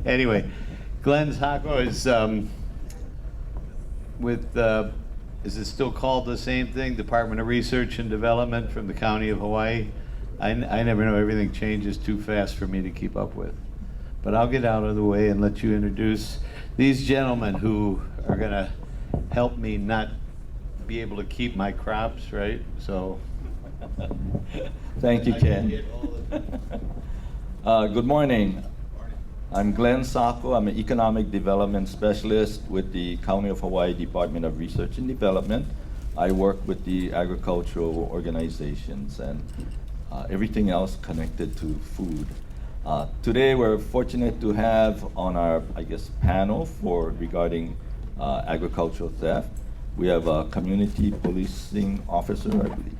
Anyway, Glenn Sacco is with, is it still called the same thing? Department of Research and Development from the County of Hawaii? I never know, everything changes too fast for me to keep up with. But I'll get out of the way and let you introduce these gentlemen who are gonna help me not be able to keep my crops, right? So. Thank you, Ken. Good morning. I'm Glenn Sacco. I'm an Economic Development Specialist with the County of Hawaii Department of Research and Development. I work with the agricultural organizations and everything else connected to food. Today we're fortunate to have on our, panel regarding agricultural theft. We have a community policing officer, I believe,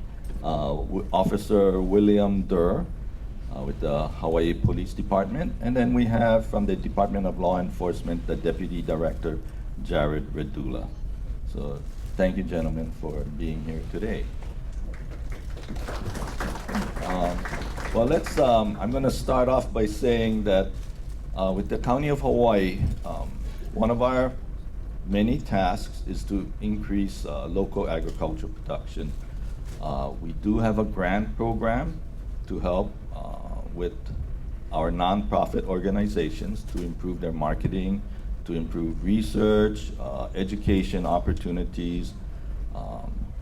Officer William Durr with the Hawaii Police Department. And then we have from the Department of Law Enforcement, the Deputy Director, Jared Redula. So thank you, gentlemen, for being here today. I'm going to start off by saying that with the County of Hawaii, one of our many tasks is to increase local agricultural production. We do have a grant program to help with our nonprofit organizations to improve their marketing, to improve research, education opportunities,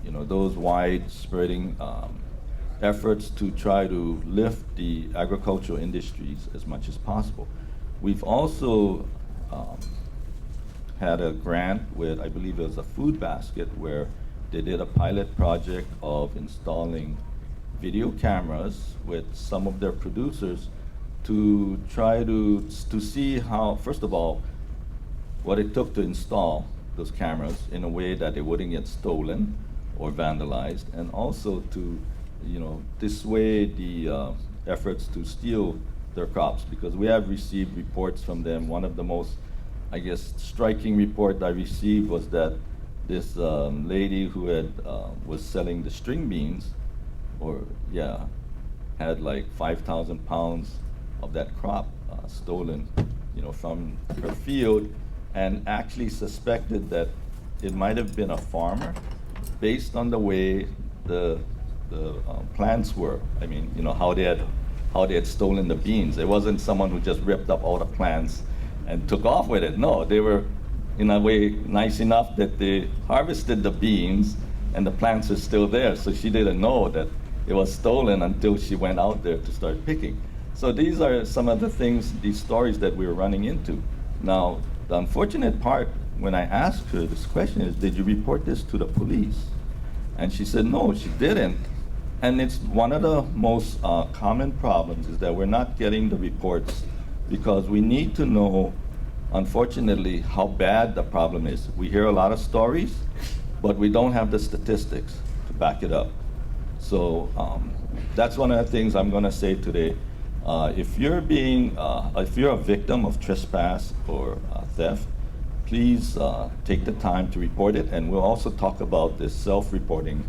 those wide-spreading efforts to try to lift the agricultural industries as much as possible. We've also had a grant with, I believe it was a Food Basket, where they did a pilot project of installing video cameras with some of their producers to try to see how, first of all, what it took to install those cameras in a way that they wouldn't get stolen or vandalized, and also to dissuade the efforts to steal their crops, because we have received reports from them. One of the most, striking report I received was that this lady who was selling the string beans, had like 5,000 pounds of that crop stolen, from her field, and actually suspected that it might have been a farmer based on the way the plants were. How they had stolen the beans. It wasn't someone who just ripped up all the plants and took off with it. No, they were in a way nice enough that they harvested the beans and the plants are still there. So she didn't know that it was stolen until she went out there to start picking. So these are some of the things, these stories that we were running into. Now, the unfortunate part when I asked her this question is, did you report this to the police? And she said, no, she didn't. And it's one of the most common problems is that we're not getting the reports because we need to know, unfortunately, how bad the problem is. We hear a lot of stories, but we don't have the statistics to back it up. So that's one of the things I'm going to say today. If you're a victim of trespass or theft, please take the time to report it. And we'll also talk about this self-reporting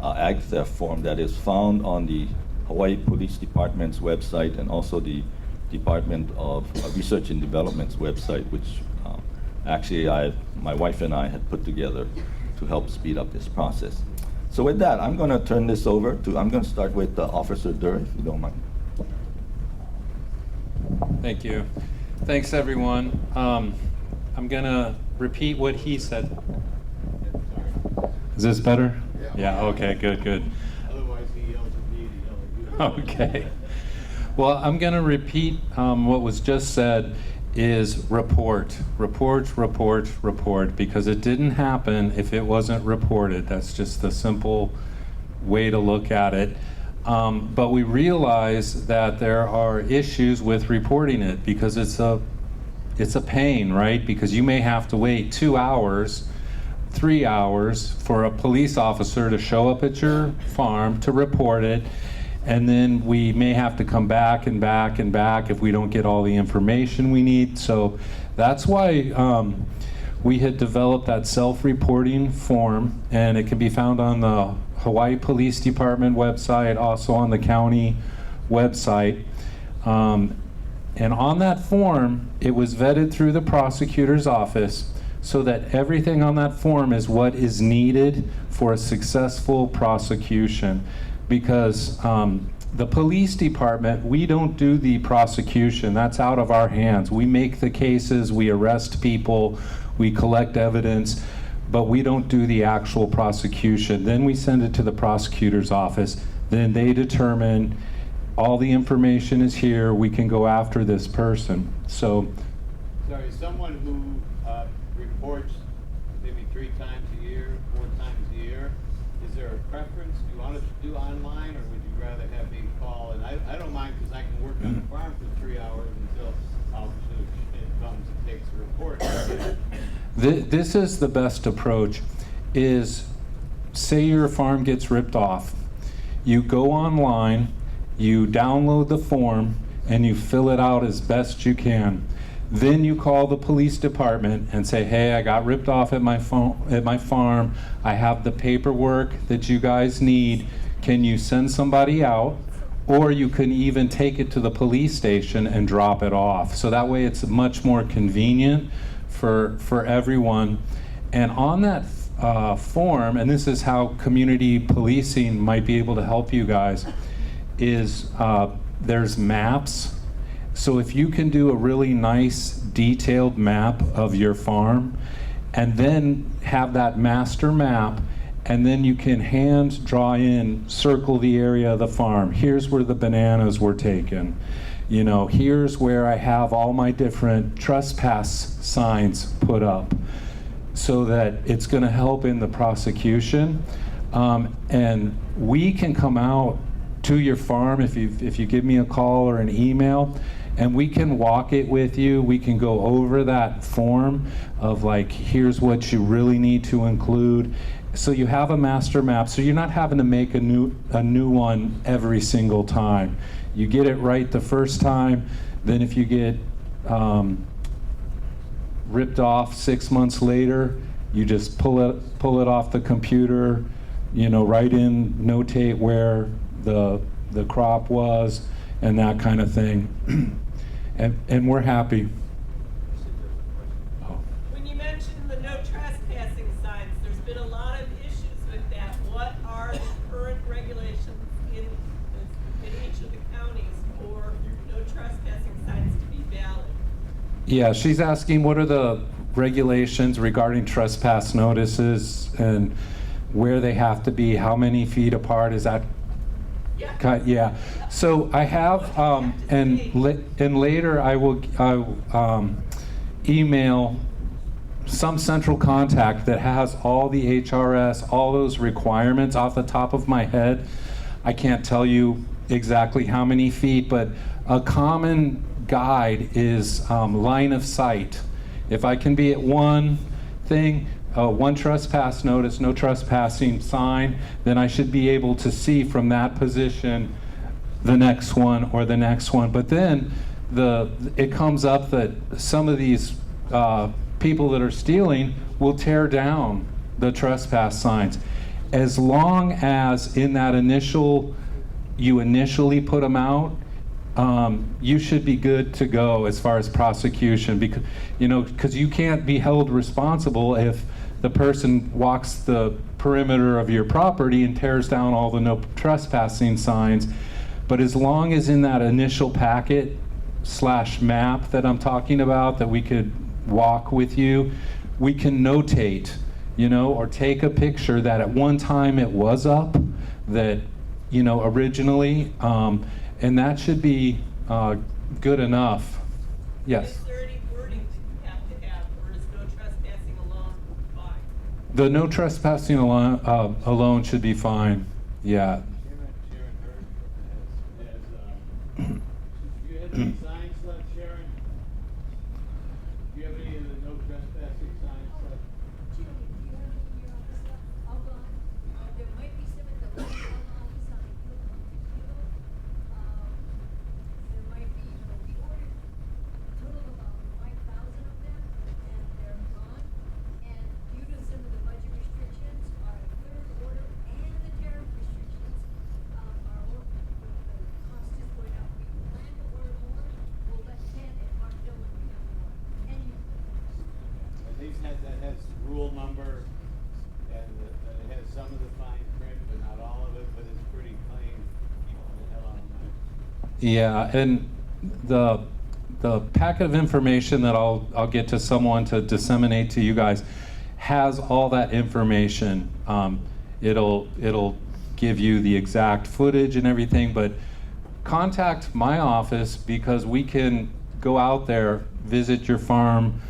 ag theft form that is found on the Hawaii Police Department's website and also the Department of Research and Development's website, which actually my wife and I had put together to help speed up this process. So with that, I'm going to turn this over I'm going to start with Officer Durr, if you don't mind. Thank you. Thanks, everyone. I'm going to repeat what he said. Is this better? Yeah, okay, good. Otherwise he yells at me to yell at you. Okay. Well, I'm going to repeat what was just said is report, because it didn't happen if it wasn't reported. That's just the simple way to look at it. But we realize that there are issues with reporting it because it's a pain, right? Because you may have to wait 2 hours, 3 hours for a police officer to show up at your farm to report it. And then we may have to come back and back and back if we don't get all the information we need. So that's why we had developed that self-reporting form, and it can be found on the Hawaii Police Department website, also on the county website. And on that form, it was vetted through the prosecutor's office so that everything on that form is what is needed for a successful prosecution. Because the police department, we don't do the prosecution. That's out of our hands. We make the cases, we arrest people, we collect evidence, but we don't do the actual prosecution. Then we send it to the prosecutor's office. Then they determine all the information is here, we can go after this person. So, Sorry, someone who reports maybe 3 times a year, 4 times a year, is there a preference? Do you want us to do online, or would you rather have me call? And I don't mind, because I can work on the farm for 3 hours until Officer Schmidt comes and takes the report. this is the best approach, is say your farm gets ripped off. You go online, you download the form, and you fill it out as best you can. Then you call the police department and say, hey, I got ripped off at my farm. I have the paperwork that you guys need. Can you send somebody out? Or you can even take it to the police station and drop it off. So that way it's much more convenient for everyone. And on that form, and this is how community policing might be able to help you guys, is there's maps. So if you can do a really nice detailed map of your farm and then have that master map, and then you can hand draw in, circle the area of the farm. Here's where the bananas were taken. You know, here's where I have all my different trespass signs put up, so that it's going to help in the prosecution. And we can come out to your farm if you give me a call or an email, and we can walk it with you. We can go over that form of, like, here's what you really need to include. So you have a master map, so you're not having to make a new one every single time. You get it right the first time. Then if you get ripped off 6 months later, you just pull it off the computer, you know, write in, notate where the crop was, and that kind of thing. and we're happy. When you mentioned the no trespassing signs, there's been a lot of issues with that. What are the current regulations in each of the counties for no trespassing signs to be valid? Yeah, she's asking what are the regulations regarding trespass notices and where they have to be, how many feet apart, is that? Yeah. So I have, and later I will email some central contact that has all the HRS, all those requirements. Off the top of my head, I can't tell you exactly how many feet, but a common guide is line of sight. If I can be at one thing, one trespass notice, no trespassing sign, then I should be able to see from that position the next one or the next one. But then it comes up that some of these people that are stealing will tear down the trespass signs. As long as in that you initially put them out, you should be good to go as far as prosecution, because you can't be held responsible if the person walks the perimeter of your property and tears down all the no trespassing signs. But as long as in that initial packet / map that I'm talking about, that we could walk with you, we can notate, or take a picture that at one time it was up, that, originally, and that should be good enough. Yes? Is there any wording that you have to have, or is no trespassing alone fine? The no trespassing alone should be fine. Yeah. Sharon Hurd do you have any signs left, Sharon? Do you have any of the no trespassing signs left? Jim, do you have any in your office left? I'll go. There might be some at the Lake office on the hill. There might be, we ordered a total of about 5,000 of them, and they're gone. And due to some of the budget restrictions, our third order and the tariff restrictions, the cost is going up. We plan to order more, that has rule number, and it has some of the fine print, but not all of it, but it's pretty clean. Keep the hell out of it. Yeah, and the packet of information that I'll get to someone to disseminate to you guys has all that information. It'll give you the exact footage and everything, but contact my office because we can go out there, visit your farm,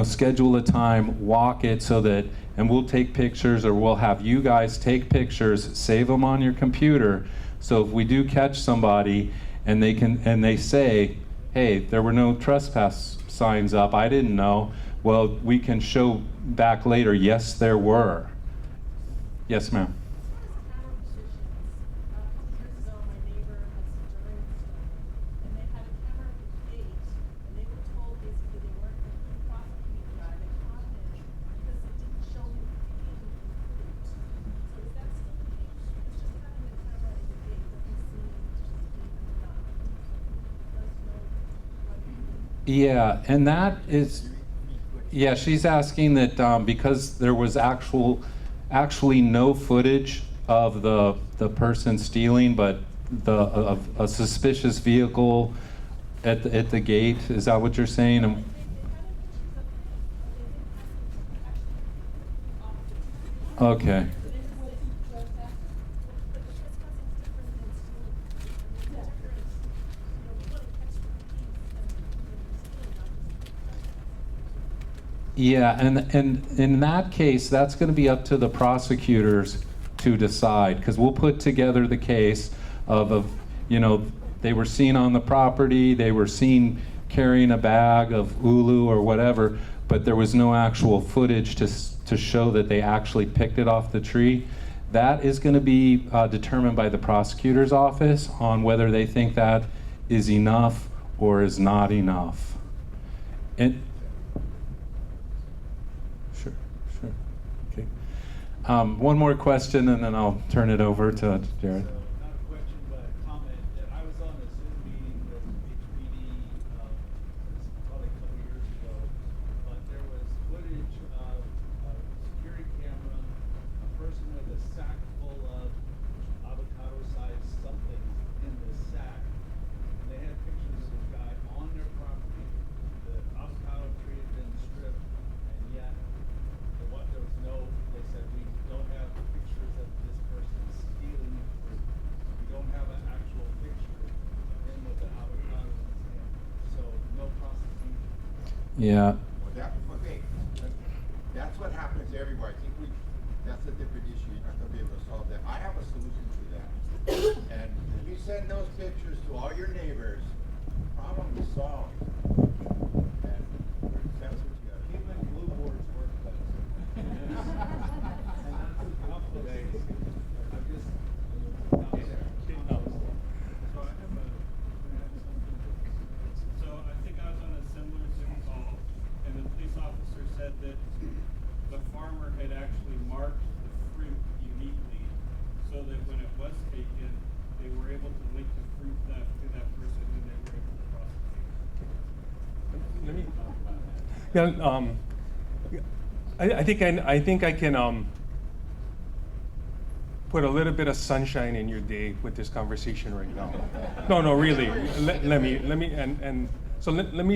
schedule a time, walk it and we'll take pictures, or we'll have you guys take pictures, save them on your computer. So if we do catch somebody and they say, hey, there were no trespass signs up, I didn't know. Well, we can show back later, yes, there were. Yes, ma'am. Camera positions. A couple years ago, my neighbor had some during and they had a camera at the gate, and they were told basically they weren't going to prosecute the guy that caught him because it didn't show him picking the fruit. So is that still the case? It's just having the camera at the gate doesn't seem to be enough. Does know what you mean. Yeah, and that is, yeah, she's asking that because there was actually no footage of the person stealing, but of a suspicious vehicle at the gate. Is that what you're saying? They had pictures of him, but they didn't have Okay. Yeah, and in that case, that's going to be up to the prosecutors to decide, because we'll put together the case of they were seen on the property, they were seen carrying a bag of ulu or whatever, but there was no actual footage to show that they actually picked it off the tree. That is going to be determined by the prosecutor's office on whether they think that is enough or is not enough. And sure. Okay. One more question, and then I'll turn it over to Jared. So, not a question, but a comment, that I was on a Zoom meeting with HPD, probably a couple years ago, but there was footage of a security camera, a person with a sack full of avocado-sized something in the sack. And they had pictures of this guy on their property. The avocado tree had been stripped, and yet there was no, they said, we don't have pictures of this person stealing fruit. We don't have an actual picture of him with the avocado in his hand. So no prosecution. Yeah. Well, that's what happens everywhere. I think that's a different issue. You're not gonna be able to solve that. I have a solution to that. And if you send those pictures to all your neighbors, problem is solved. And that's what you gotta do. Even blue boards work better. And that's a couple of days. I'm just. So I have something. So I think I was on a similar Zoom call, and the police officer said that the farmer had actually marked the fruit uniquely, so that when it was taken, they were able to link the fruit theft to that person who they were able to prosecute. Let me. Yeah, I think I can put a little bit of sunshine in your day with this conversation right now. No, really. Let me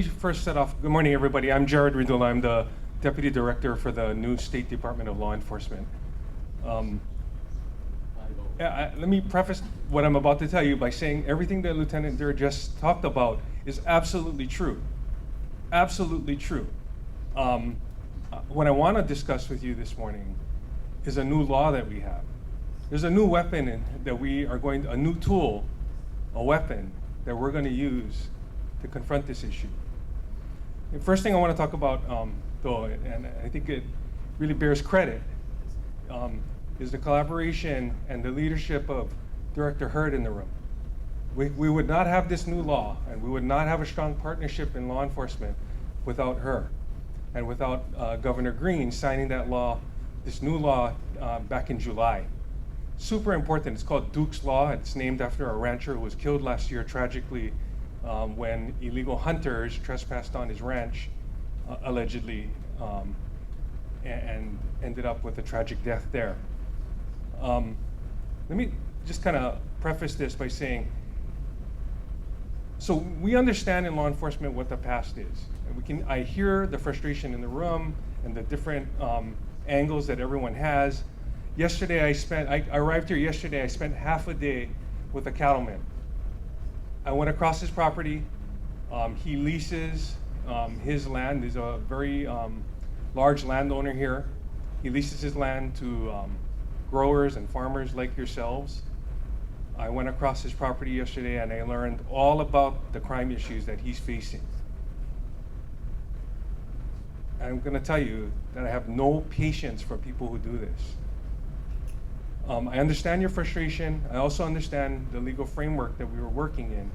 first set off. Good morning, everybody. I'm Jared Ridula. I'm the Deputy Director for the new State Department of Law Enforcement. Let me preface what I'm about to tell you by saying everything that Lieutenant Durr just talked about is absolutely true. Absolutely true. What I want to discuss with you this morning is a new law that we have. There's a new weapon that we are going, a new tool, a weapon that we're going to use to confront this issue. The first thing I want to talk about, though, and I think it really bears credit, is the collaboration and the leadership of Director Hurd in the room. We would not have this new law, and we would not have a strong partnership in law enforcement without her, and without Governor Green signing that law, this new law, back in July. Super important. It's called Duke's Law. It's named after a rancher who was killed last year tragically when illegal hunters trespassed on his ranch, allegedly. and ended up with a tragic death there. Let me just kind of preface this by saying, so we understand in law enforcement what the past is. And I hear the frustration in the room and the different angles that everyone has. Yesterday I arrived here yesterday, I spent half a day with a cattleman. I went across his property. He leases his land. He's a very large landowner here. He leases his land to growers and farmers like yourselves. I went across his property yesterday and I learned all about the crime issues that he's facing. I'm going to tell you that I have no patience for people who do this. I understand your frustration. I also understand the legal framework that we were working in.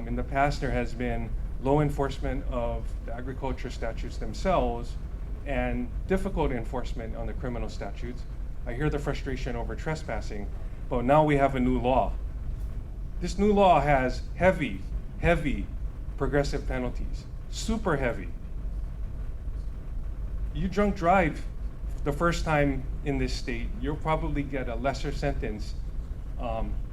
In the past, there has been low enforcement of the agriculture statutes themselves and difficult enforcement on the criminal statutes. I hear the frustration over trespassing, but now we have a new law. This new law has heavy progressive penalties, super heavy. You drunk drive the first time in this state, you'll probably get a lesser sentence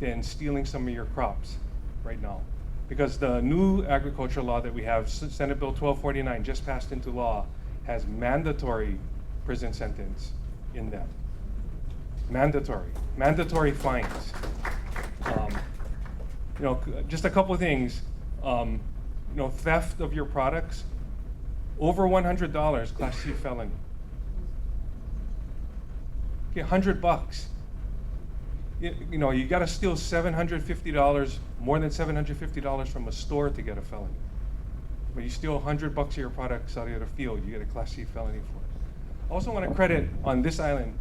than stealing some of your crops right now. Because the new agriculture law that we have, Senate Bill 1249, just passed into law, has mandatory prison sentence in them. Mandatory fines. Just a couple of things. Theft of your products, over $100, Class C felony. Okay, $100. You got to steal $750, more than $750 from a store to get a felony. But you steal $100 of your products out of the field, you get a Class C felony for it. I also want to credit on this island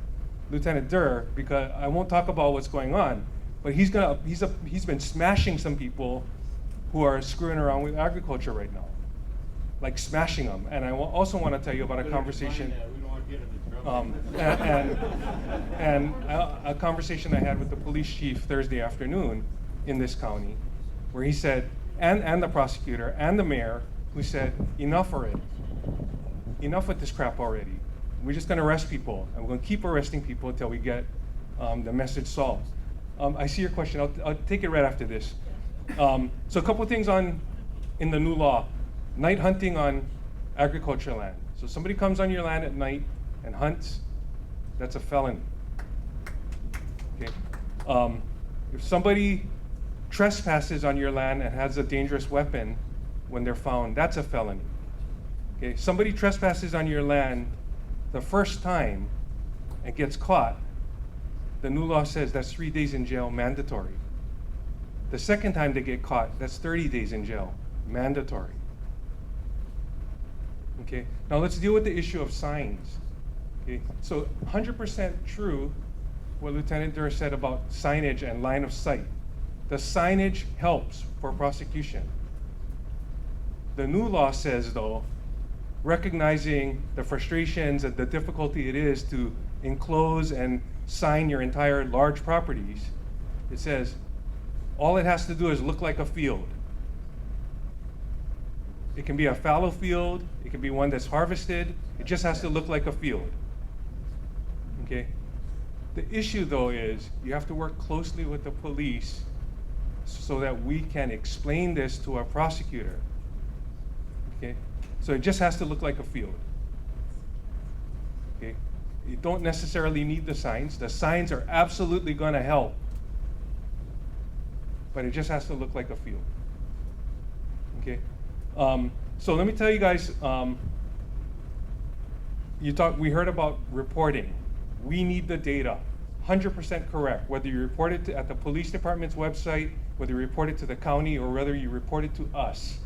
Lieutenant Durr, because I won't talk about what's going on, but he's been smashing some people who are screwing around with agriculture right now, like smashing them. And I also want to tell you about a conversation. A conversation I had with the police chief Thursday afternoon in this county, where he said, and the prosecutor and the mayor, who said, enough already. Enough with this crap already. We're just going to arrest people, and we're going to keep arresting people until we get the message solved. I see your question. I'll take it right after this. So a couple of things in the new law. Night hunting on agriculture land. So somebody comes on your land at night and hunts, that's a felony. Okay. If somebody trespasses on your land and has a dangerous weapon when they're found, that's a felony. Okay. Somebody trespasses on your land the first time and gets caught, the new law says that's 3 days in jail, mandatory. The second time they get caught, that's 30 days in jail, mandatory. Okay, now let's deal with the issue of signs. Okay, so 100% true what Lieutenant Durr said about signage and line of sight. The signage helps for prosecution. The new law says, though, recognizing the frustrations and the difficulty it is to enclose and sign your entire large properties, it says all it has to do is look like a field. It can be a fallow field, it can be one that's harvested, it just has to look like a field. Okay? The issue, though, is you have to work closely with the police so that we can explain this to our prosecutor. Okay? So it just has to look like a field. Okay? You don't necessarily need the signs. The signs are absolutely going to help. But it just has to look like a field. Okay? So let me tell you guys, we heard about reporting. We need the data. 100% correct. Whether you report it at the police department's website, whether you report it to the county, or whether you report it to us,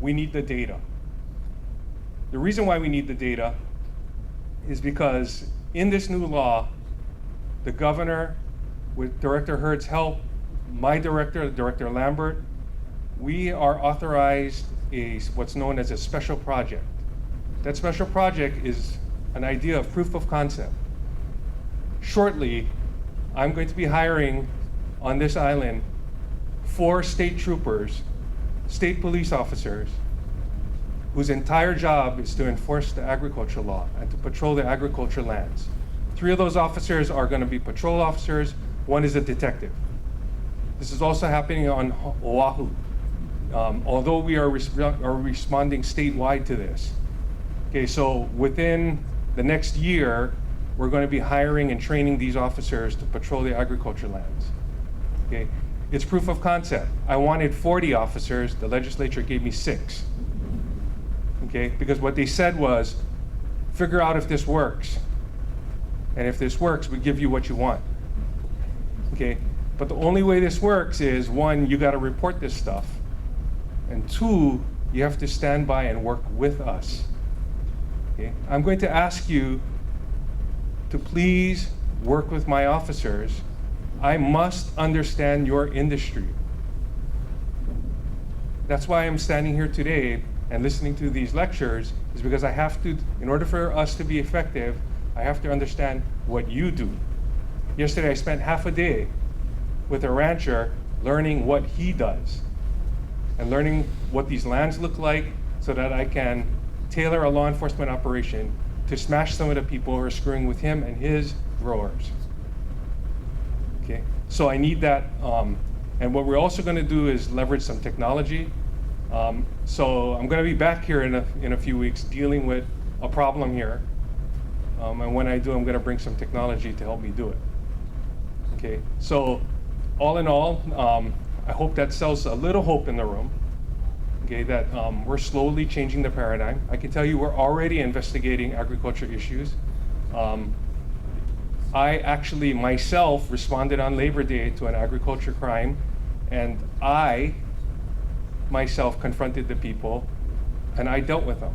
we need the data. The reason why we need the data is because in this new law, the governor, with Director Hurd's help, my director, Director Lambert, we are authorized what's known as a special project. That special project is an idea of proof of concept. Shortly, I'm going to be hiring on this island 4 state troopers, state police officers, whose entire job is to enforce the agriculture law and to patrol the agriculture lands. 3 of those officers are going to be patrol officers. 1 is a detective. This is also happening on Oahu. Although we are responding statewide to this. Okay, so within the next year, we're going to be hiring and training these officers to patrol the agriculture lands. Okay, it's proof of concept. I wanted 40 officers, the legislature gave me 6. Okay, because what they said was, figure out if this works. And if this works, we give you what you want. Okay, but the only way this works is 1, you got to report this stuff. And 2, you have to stand by and work with us. Okay? I'm going to ask you to please work with my officers. I must understand your industry. That's why I'm standing here today and listening to these lectures, is because I have to, in order for us to be effective, I have to understand what you do. Yesterday, I spent half a day with a rancher learning what he does and learning what these lands look like so that I can tailor a law enforcement operation to smash some of the people who are screwing with him and his growers. Okay, so I need that. And what we're also going to do is leverage some technology. So I'm going to be back here in a few weeks dealing with a problem here. And when I do, I'm going to bring some technology to help me do it. Okay, so all in all, I hope that sells a little hope in the room. Okay, that we're slowly changing the paradigm. I can tell you we're already investigating agriculture issues. I actually myself responded on Labor Day to an agriculture crime, and I myself confronted the people, and I dealt with them.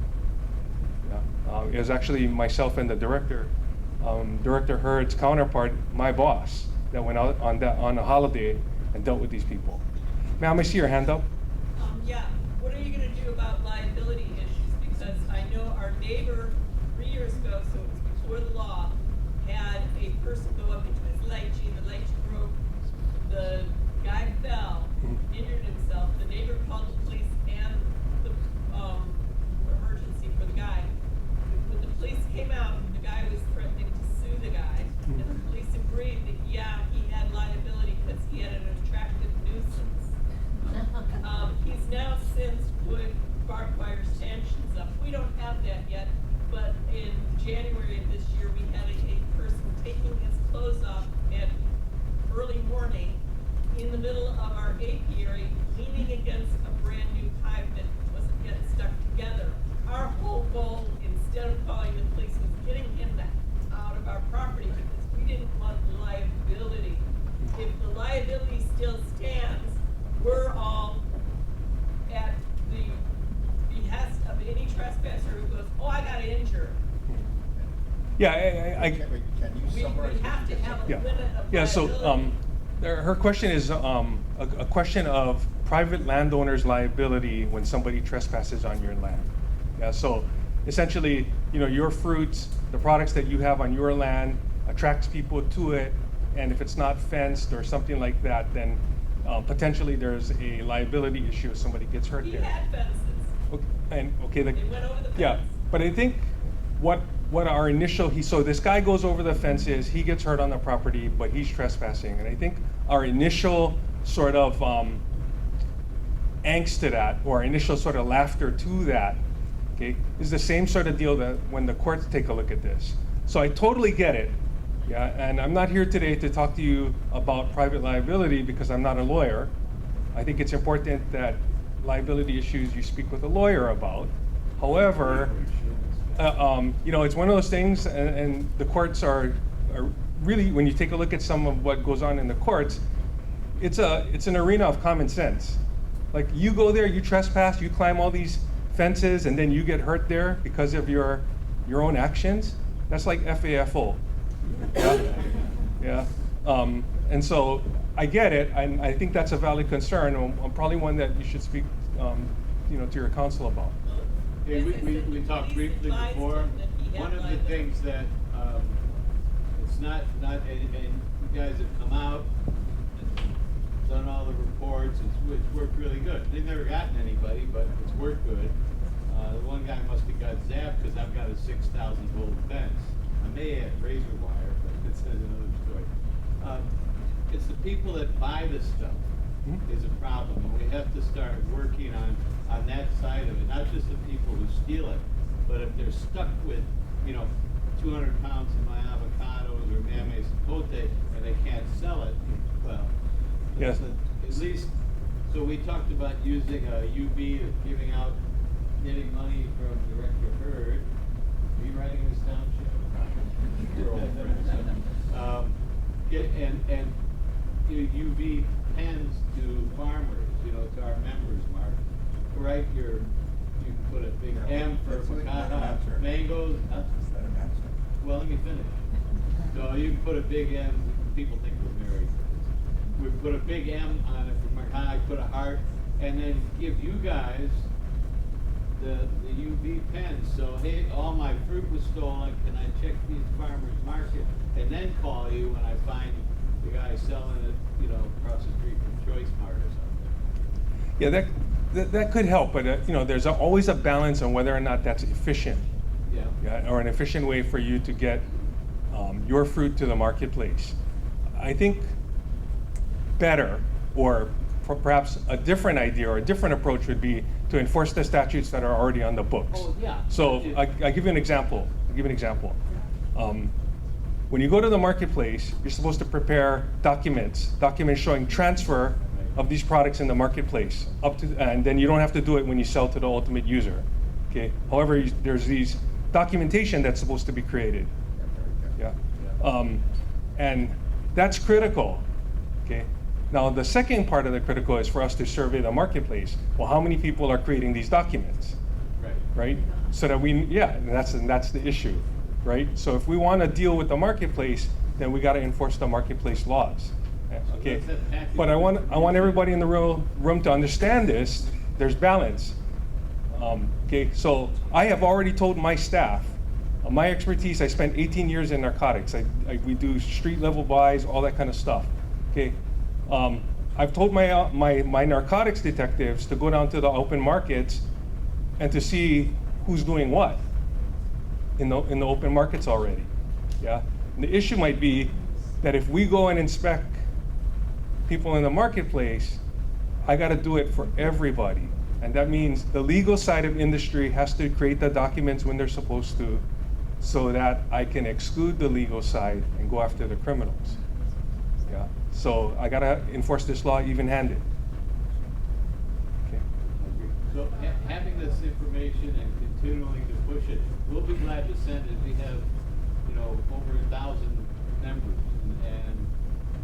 Yeah. It was actually myself and the director, Director Hurd's counterpart, my boss, that went out on a holiday and dealt with these people. Ma'am, I see your hand up. Yeah, what are you gonna do about liability issues? Because I know our neighbor 3 years ago, so it was before the law, had a person go up into his lychee, the lychee broke, the guy fell, injured himself, the neighbor called the police and the emergency for the guy. When the police came out, the guy was threatening to sue the guy, and the police agreed that, yeah, he had liability because he had an attractive nuisance. He's now since put barbed wire stanchions up. We don't have that yet, but in January of this year, we had a person taking his clothes off at early morning in the middle of our apiary, leaning against a brand new hive that wasn't yet stuck together. Our whole goal, instead of calling the police, was getting him out of our property because we didn't want liability. If the liability still stands, we're all at the behest of any trespasser who goes, oh, I got injured. Yeah, Can you We summarize? have to have a Yeah. limit of Yeah, so liability. her question is a question of private landowners' liability when somebody trespasses on your land. Yeah, so essentially, your fruits, the products that you have on your land attracts people to it, and if it's not fenced or something like that, then potentially there's a liability issue if somebody gets hurt He there. had fences. Okay, They went over the fence. yeah, but I think what our initial, so this guy goes over the fences, he gets hurt on the property, but he's trespassing. And I think our initial sort of angst to that, or our initial sort of laughter to that, okay, is the same sort of deal that when the courts take a look at this. So I totally get it. Yeah, and I'm not here today to talk to you about private liability because I'm not a lawyer. I think it's important that liability issues you speak with a lawyer about. However, it's one of those things, and the courts are really, when you take a look at some of what goes on in the courts, it's an arena of common sense. Like, you go there, you trespass, you climb all these fences, and then you get hurt there because of your own actions. That's like FAFO. Yeah. And so I get it, and I think that's a valid concern, and probably one that you should speak, to your counsel about. Yeah, we talked briefly before. One of the things that, it's not, and you guys have come out and done all the reports, it's worked really good. They've never gotten anybody, but it's worked good. The one guy must have got zapped because I've got a 6,000-volt fence. I may add razor wire, but that's another story. It's the people that buy this stuff is a problem, and we have to start working on that side of it. Not just the people who steal it, but if they're stuck with, 200 pounds of my avocados or mamey sapote and they can't sell it, well, Yes. at least. So we talked about using a UV, giving out, getting money from Director Hurd. Are you writing this down, Chip? And UV pens to farmers, to our members, Mark. Right, you can put a big M for mangoes. Huh? Well, let me finish. So you can put a big M. People think we're married. We put a big M on it for Makai, put a heart, and then give you guys the UV pens. So, hey, all my fruit was stolen. Can I check these farmers market? And then call you when I find the guy selling it, across the street from Choice Mart or something. Yeah, that could help, but there's always a balance on whether or not that's efficient. Yeah. Or an efficient way for you to get your fruit to the marketplace. I think better, or perhaps a different idea or a different approach would be to enforce the statutes that are already on the books. Oh, yeah. So I give you an example. When you go to the marketplace, you're supposed to prepare documents showing transfer of these products in the marketplace and then you don't have to do it when you sell to the ultimate user. Okay. However, there's these documentation that's supposed to be created. Yeah. And that's critical. Okay. Now the second part of the critical is for us to survey the marketplace. Well, how many people are creating these documents? Right? So that that's the issue, right? So if we want to deal with the marketplace, then we got to enforce the marketplace laws. Okay. But I want everybody in the room to understand this. There's balance. Okay. So I have already told my staff, my expertise. I spent 18 years in narcotics. We do street level buys, all that kind of stuff. Okay. I've told my narcotics detectives to go down to the open markets and to see who's doing what in the open markets already. Yeah. And the issue might be that if we go and inspect people in the marketplace, I got to do it for everybody. And that means the legal side of industry has to create the documents when they're supposed to, so that I can exclude the legal side and go after the criminals. Yeah. So I got to enforce this law even-handed. Okay. So having this information and continuing to push it, we'll be glad to send it. We have, over 1,000 members, and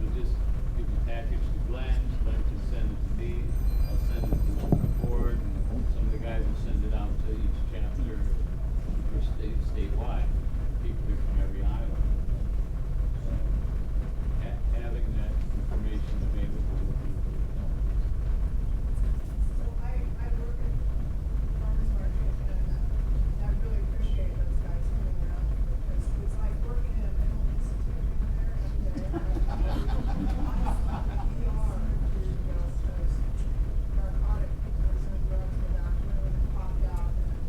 we'll just give the package to Glenn. Glenn can send it to me. I'll send it to the board, and some of the guys will send it out to each chapter or statewide. People here from every island. Having that information available will be really helpful. So I work at farmers market, and I really appreciate those guys coming around because it's like working in a mental institution there every day. Honestly, ER is just those narcotic people or some drugs in the back room and popped out, and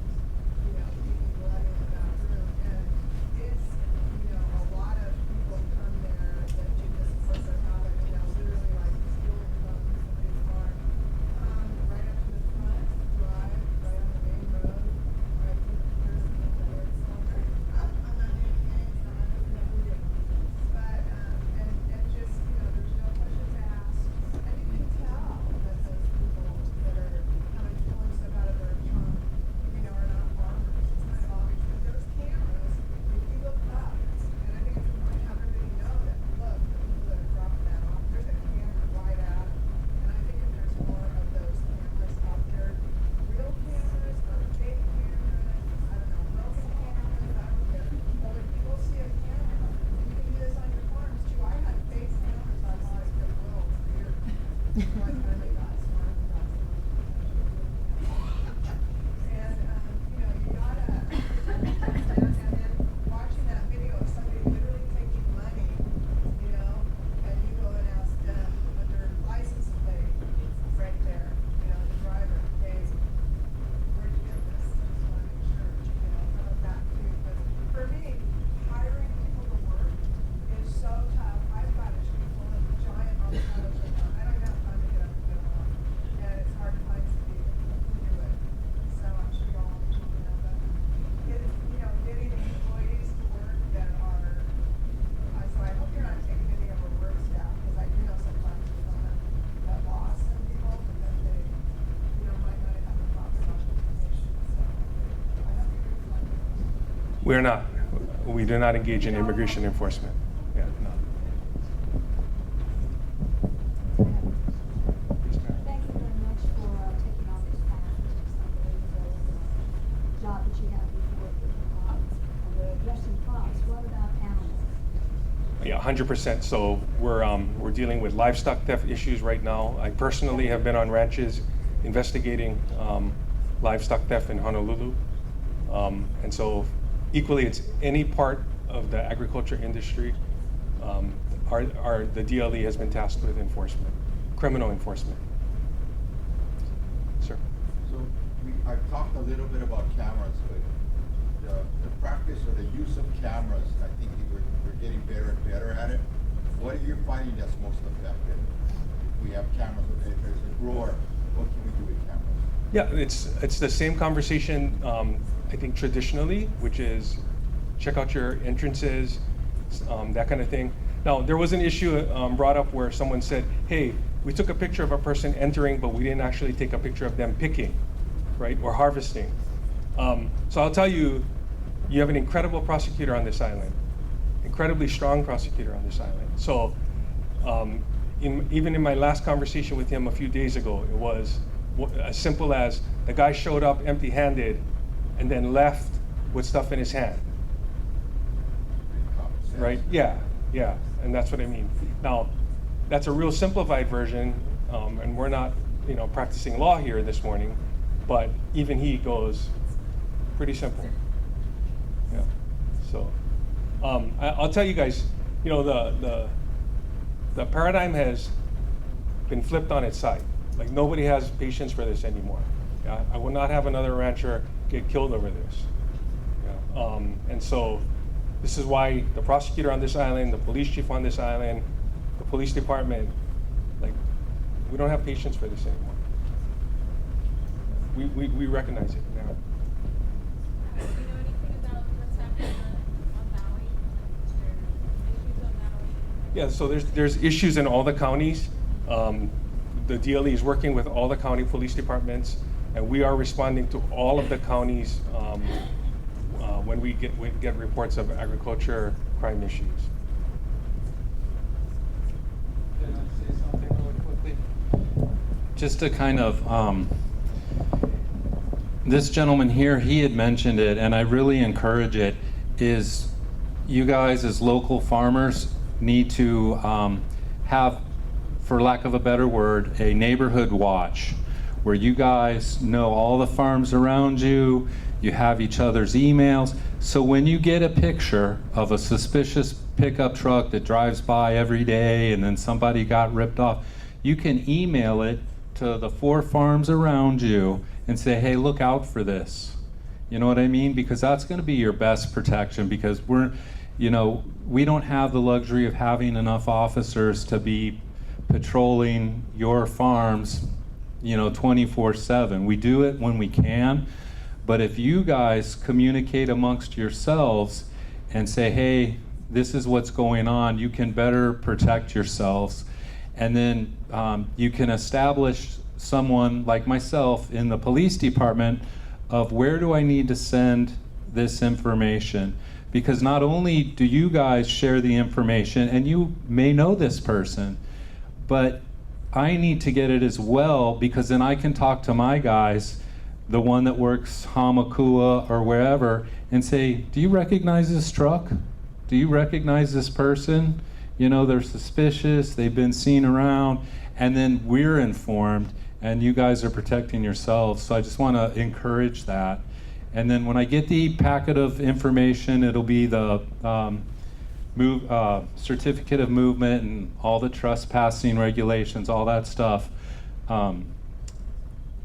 We're not. We do not engage in immigration enforcement. Yeah, no. Thank you very much for taking on this path. It's unbelievable job that you have before you. We're addressing crops. What about animals? Yeah, 100%. So we're dealing with livestock theft issues right now. I personally have been on ranches investigating livestock theft in Honolulu. And so equally, it's any part of the agriculture industry. The DLE has been tasked with enforcement, criminal enforcement. Sir. So I've talked a little bit about cameras, but the practice or the use of cameras, I think we're getting better and better at it. What are you finding that's most effective? If we have cameras, if there's a grower, what can we do with cameras? Yeah, it's the same conversation, I think traditionally, which is check out your entrances, that kind of thing. Now, there was an issue brought up where someone said, hey, we took a picture of a person entering, but we didn't actually take a picture of them picking, right, or harvesting. So I'll tell you, you have an incredible prosecutor on this island, incredibly strong prosecutor on this island. So even in my last conversation with him a few days ago, it was as simple as the guy showed up empty-handed and then left with stuff in his hand. Common sense. Right? Yeah, and that's what I mean. Now, that's a real simplified version, and we're not, practicing law here this morning, but even he goes pretty simple. Yeah. So, I'll tell you guys, the paradigm has been flipped on its side. Like nobody has patience for this anymore. Yeah? I will not have another rancher get killed over this. Yeah? And so this is why the prosecutor on this island, the police chief on this island, the police department, like, we don't have patience for this anymore. We recognize it now. Do you know anything about what's happening on Maui? Is there issues on Maui? Yeah, so there's issues in all the counties. The DLE is working with all the county police departments, and we are responding to all of the counties when we get reports of agriculture crime issues. Can I say something really quickly? Just to kind of, this gentleman here, he had mentioned it, and I really encourage it, is you guys as local farmers need to have, for lack of a better word, a neighborhood watch where you guys know all the farms around you, you have each other's emails, so when you get a picture of a suspicious pickup truck that drives by every day and then somebody got ripped off, you can email it to the 4 farms around you and say, hey, look out for this. You know what I mean? Because that's going to be your best protection, because we don't have the luxury of having enough officers to be patrolling your farms, 24/7. We do it when we can, but if you guys communicate amongst yourselves and say, hey, this is what's going on, you can better protect yourselves. And then you can establish someone like myself in the police department of where do I need to send this information? Because not only do you guys share the information, and you may know this person, but I need to get it as well, because then I can talk to my guys, the one that works Hamakua or wherever, and say, do you recognize this truck? Do you recognize this person? They're suspicious, they've been seen around, and then we're informed, and you guys are protecting yourselves. So I just want to encourage that. And then when I get the packet of information, it'll be the certificate of movement and all the trespassing regulations, all that stuff.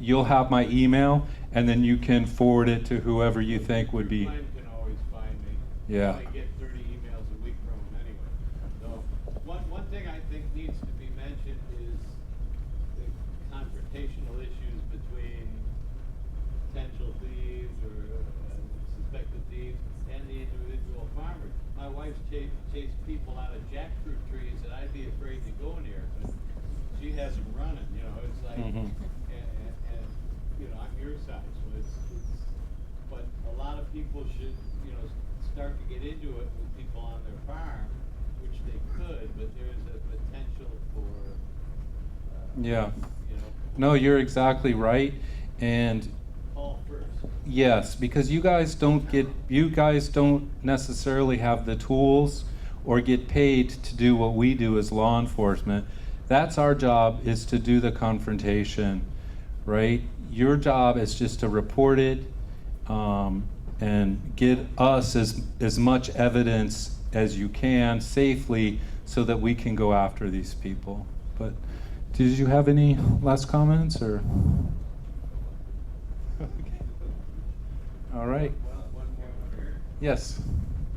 You'll have my email, and then you can forward it to whoever you think would be. Glenn can always find me. Yeah. I get 30 emails a week from him anyway. So one thing I think needs to be mentioned is the confrontational issues between potential thieves or suspected thieves and the individual farmers. My wife's chased people out of jackfruit trees that I'd be afraid to go near, but she has them running. It's like, Mhm. and I'm your side, so it's. But a lot of people should, start to get into it with people on their farm, which they could, but there's a potential for, Yeah. No, you're exactly right. And call first. yes, because you guys don't necessarily have the tools or get paid to do what we do as law enforcement. That's our job, is to do the confrontation, right? Your job is just to report it, and get us as much evidence as you can safely so that we can go after these people. But did you have any last comments or? Okay. All right. Yes.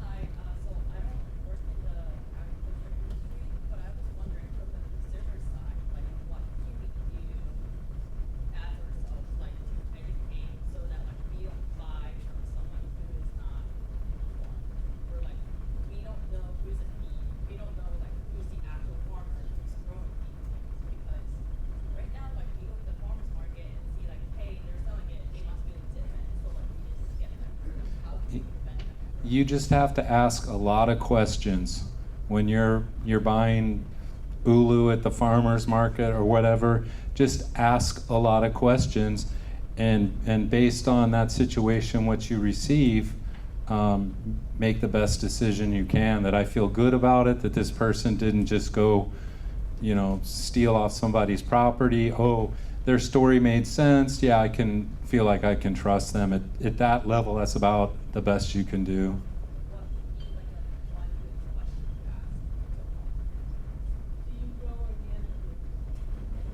Hi, so I don't work in the agriculture industry, but I was wondering from the consumer side, like what can we do as ourselves, like to educate so that like we don't buy from someone who is not informed, or like we don't know who's a bee, we don't know like who's the actual farmer who's growing these things, because right now like we go to the farmer's market and see like, hey, they're selling it, they must be legitimate, so like we just get them. How can we prevent that? You just have to ask a lot of questions when you're buying ulu at the farmer's market or whatever. Just ask a lot of questions, and based on that situation, what you receive, make the best decision you can. That I feel good about it. That this person didn't just go, steal off somebody's property. Oh, their story made sense. Yeah, I can feel like I can trust them. At that level, that's about the best you can do. What would be like a one good question to ask? Do you grow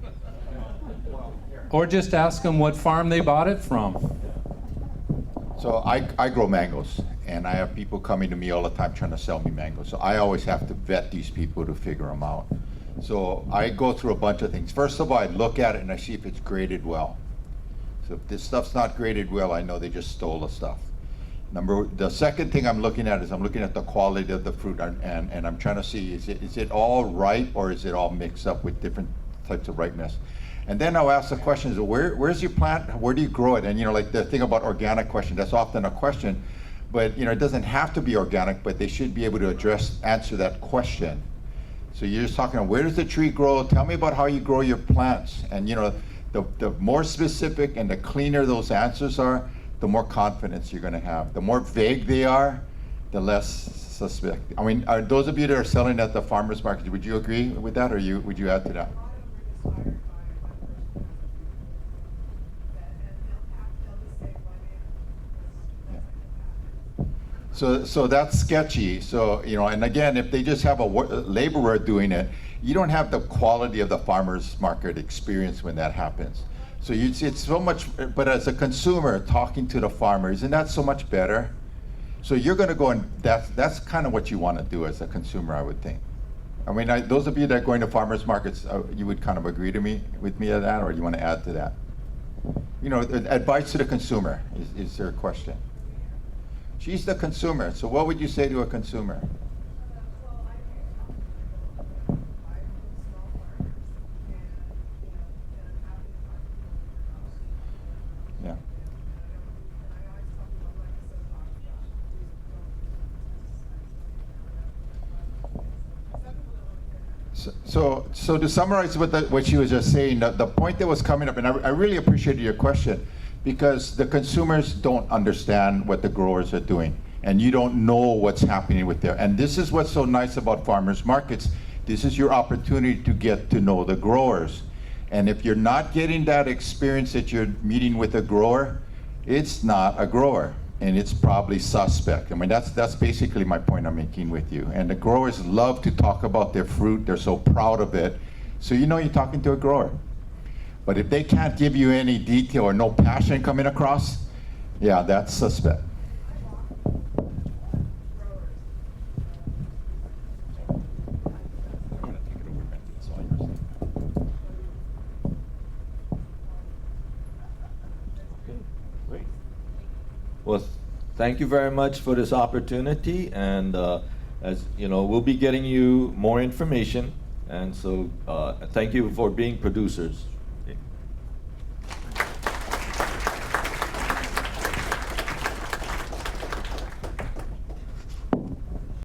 organically? Well, here. Or just ask them what farm they bought it from. So I grow mangoes, and I have people coming to me all the time trying to sell me mangoes. So I always have to vet these people to figure them out. So I go through a bunch of things. First of all, I look at it and I see if it's graded well. So if this stuff's not graded well, I know they just stole the stuff. The second thing I'm looking at is I'm looking at the quality of the fruit, and I'm trying to see, is it all ripe, or is it all mixed up with different types of ripeness? And then I'll ask the question, where's your plant? Where do you grow it? And like the thing about organic question, that's often a question, but it doesn't have to be organic, but they should be able to answer that question. So you're just talking, where does the tree grow? Tell me about how you grow your plants. And the more specific and the cleaner those answers are, the more confidence you're going to have. The more vague they are, the less suspect. I mean, are those of you that are selling at the farmers market, would you agree with that, or would you add to that? A lot of them are just hired by one person and they'll just say one name. That's like So that's sketchy. So, and again, if they just have a laborer doing it, you don't have the quality of the farmer's market experience when that happens. So it's so much, but as a consumer talking to the farmer, isn't that so much better? So you're going to go, and that's kind of what you want to do as a consumer, I would think. I mean, those of you that are going to farmers markets, you would kind of agree with me on that, or you want to add to that? Advice to the consumer is there a question? She's the consumer, so what would you say to a consumer? Well, I can talk to people, I from small farmers, and, and I'm happy to talk to people in your house. Yeah. And I always tell people, like I said, talk about, some people don't want to hear that. So to summarize what she was just saying, the point that was coming up, and I really appreciated your question, because the consumers don't understand what the growers are doing, and you don't know what's happening with there. And this is what's so nice about farmers markets. This is your opportunity to get to know the growers. And if you're not getting that experience that you're meeting with a grower, it's not a grower, and it's probably suspect. I mean, that's basically my point I'm making with you. And the growers love to talk about their fruit. They're so proud of it. So you're talking to a grower. But if they can't give you any detail or no passion coming across, yeah, that's suspect. Well, thank you very much for this opportunity, and as you know, we'll be getting you more information, and so thank you for being producers.